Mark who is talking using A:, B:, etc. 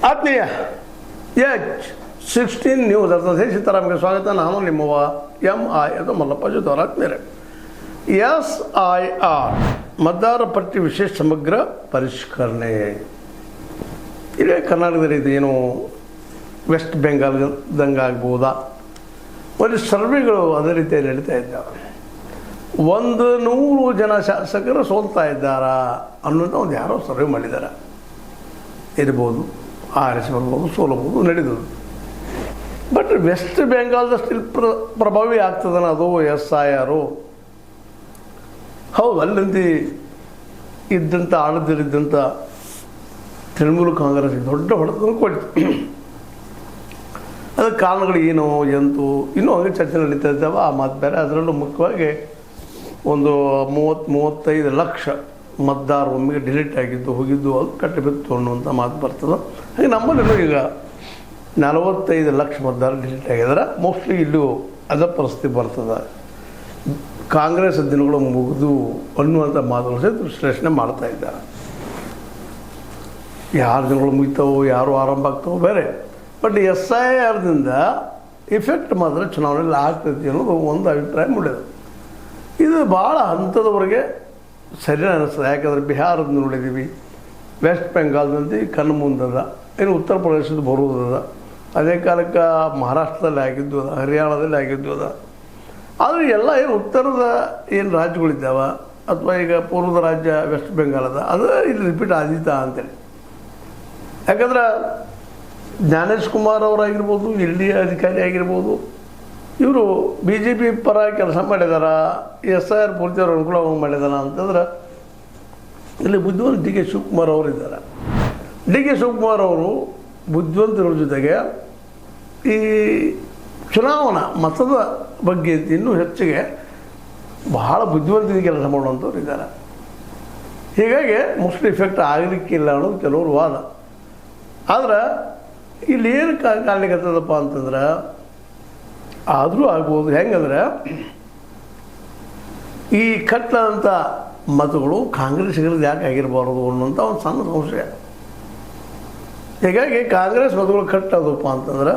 A: ಆತ್ಮೀಯ H16 news ಅರ್ಥಾತ್ ಸೀತಾರಾಮ್ಗೆ ಸ್ವಾಗತ. ನಾನು ನಿಮ್ಮವ MI ಅದು ಮಲ್ಲಪ್ಪ ಜೊತೆವರ ಆತ್ಮೀಯರೇ. SIR ಮತದಾರ ಪಟ್ಟಿ ವಿಶೇಷ ಸಮಗ್ರ ಪರಿಷ್ಕರಣೆ. ಇದೇ ಕರ್ನಾಟಕದಲ್ಲಿ ಇದು ಏನು ವೆಸ್ಟ್ ಬೆಂಗಾಲ್ದಂಗೆ ಆಗ್ಬೋದಾ? ಒಂದು ಸರ್ವೆಗಳು ಅದೇ ರೀತಿಯಲ್ಲಿ ನಡೀತಾ ಇದ್ದಾವೆ. 100 ಜನ ಶಾಸಕರು ಸೋಲ್ತಾ ಇದ್ದಾರಾ ಅನ್ನೋದು ಒಂದು ಯಾರೋ ಸರ್ವೆ ಮಾಡಿದ್ದಾರೆ. ಇರ್ಬೋದು, ಆರಿಸಿ ಬರ್ಬೋದು, ಸೋಲಬಹುದು, ನಡೆದದು. ಬಟ್ ವೆಸ್ಟ್ ಬೆಂಗಾಲ್ದಷ್ಟು ಇಲ್ಲಿ ಪ್ರಭಾವಿ ಆಗ್ತದನ ಅದು SIR. ಹೌದು, ಅಲ್ಲಿಂದ ಇದ್ದಂಥ ಆಳದಲ್ಲಿದ್ದಂಥ ತೃಣಮೂಲ ಕಾಂಗ್ರೆಸ್ ದೊಡ್ಡ ಹೊಡೆತನ್ನು ಕೊಡ್ತು. ಅದಕ್ಕೆ ಕಾರಣಗಳು ಏನು ಎಂತು ಇನ್ನೂ ಹಂಗೆ ಚರ್ಚೆ ನಡೀತಾ ಇದ್ದಾವೆ. ಆ ಮಾತು ಬೇರೆ. ಅದರಲ್ಲೂ ಮುಖ್ಯವಾಗಿ ಒಂದು 30-35 ಲಕ್ಷ ಮತದಾರ ಒಮ್ಮೆಗೆ ಡಿಲೀಟ್ ಆಗಿದ್ದು ಹೋಗಿದ್ದು ಅದು ಕಟ್ಟಬಿತ್ತು ಅನ್ನುವಂಥ ಮಾತು ಬರ್ತದೆ. ಹಾಗೆ ನಮ್ಮಲ್ಲೂ ಈಗ 45 ಲಕ್ಷ ಮತದಾರ ಡಿಲೀಟ್ ಆಗಿದ್ದಾರೆ. ಮೋಸ್ಟ್ಲಿ ಇಲ್ಲೂ ಅದ ಪರಿಸ್ಥಿತಿ ಬರ್ತದೆ. ಕಾಂಗ್ರೆಸ್ ದಿನಗಳು ಮುಗಿದು ಅನ್ನುವಂಥ ಮಾತುಗಳು ಸಹಿತ ವಿಶ್ಲೇಷಣೆ ಮಾಡ್ತಾ ಇದ್ದಾರೆ. ಯಾರು ದಿನಗಳು ಮುಗಿತಾವೋ ಯಾರು ಆರಂಭ ಆಗ್ತಾವೋ ಬೇರೆ. ಬಟ್ SIRದಿಂದ ಇಫೆಕ್ಟ್ ಮಾತ್ರ ಚುನಾವಣೆಯಲ್ಲಿ ಆಗ್ತೈತಿ ಅನ್ನೋದು ಒಂದು ಅಭಿಪ್ರಾಯ ಮೂಡಿದೆ. ಇದು ಭಾಳ ಹಂತದವರೆಗೆ ಸರಿ ಅನ್ನಿಸ್ತದೆ. ಯಾಕಂದರೆ ಬಿಹಾರದ ನೋಡಿದ್ದೀವಿ, ವೆಸ್ಟ್ ಬೆಂಗಾಲ್ದಲ್ಲಿ ಕಣ್ಣು ಮುಂದದ, ಇನ್ನು ಉತ್ತರ ಪ್ರದೇಶದ ಬರುವುದದ, ಅದೇ ಕಾಲಕ್ಕೆ ಮಹಾರಾಷ್ಟ್ರದಲ್ಲಿ ಆಗಿದ್ದು ಅದ, ಹರಿಯಾಣದಲ್ಲಿ ಆಗಿದ್ದು ಅದ. ಆದರೆ ಎಲ್ಲ ಏನು ಉತ್ತರದ ಏನು ರಾಜ್ಯಗಳಿದ್ದಾವೆ ಅಥವಾ ಈಗ ಪೂರ್ವದ ರಾಜ್ಯ ವೆಸ್ಟ್ ಬೆಂಗಾಲದ ಅದು ಇಲ್ಲಿ ರಿಪೀಟ್ ಆದೀತಾ ಅಂತೇಳಿ. ಯಾಕಂದ್ರೆ ಜ್ಞಾನೇಶ್ ಕುಮಾರ್ ಅವರಾಗಿರ್ಬೋದು, ಎಲ್ಲಿಯ ಅಧಿಕಾರಿ ಆಗಿರ್ಬೋದು, ಇವರು BJP ಪರ ಕೆಲಸ ಮಾಡಿದಾರ, SIR ಪೂರ್ತಿ ಅವ್ರು ಅನುಕೂಲ ಮಾಡಿದಾರ ಅಂತಂದ್ರೆ ಇಲ್ಲಿ ಬುದ್ಧಿವಂತ DK ಶಿವಕುಮಾರ್ ಅವರು ಇದ್ದಾರೆ. DK ಶಿವಕುಮಾರ್ ಅವರು ಬುದ್ಧಿವಂತರ ಜೊತೆಗೆ ಈ ಚುನಾವಣಾ ಮತದ ಬಗ್ಗೆ ಇನ್ನೂ ಹೆಚ್ಚಿಗೆ ಬಹಳ ಬುದ್ಧಿವಂತಿಕೆ ಕೆಲಸ ಮಾಡುವಂಥವ್ರು ಇದ್ದಾರೆ. ಹೀಗಾಗಿ ಮೋಸ್ಟ್ಲಿ ಇಫೆಕ್ಟ್ ಆಗಲಿಕ್ಕಿಲ್ಲ ಅನ್ನೋದು ಕೆಲವರು ವಾದ. ಆದ್ರೆ ಇಲ್ಲಿ ಏನು ಕಾಣ್ಲಿಕ್ಕತ್ತದಪ್ಪ ಅಂತಂದ್ರೆ ಆದರೂ ಆಗ್ಬೋದು. ಹೆಂಗಂದ್ರೆ ಈ ಕಟ್ಟದಂಥ ಮತಗಳು ಕಾಂಗ್ರೆಸ್ಸಿಗರದ್ದು ಯಾಕೆ ಆಗಿರಬಾರ್ದು ಅನ್ನೋಂಥ ಒಂದು ಸಣ್ಣ ಸಂಶಯ. ಹೀಗಾಗಿ ಕಾಂಗ್ರೆಸ್ ಮತಗಳು ಕಟ್ಟೋದಪ್ಪ ಅಂತಂದ್ರೆ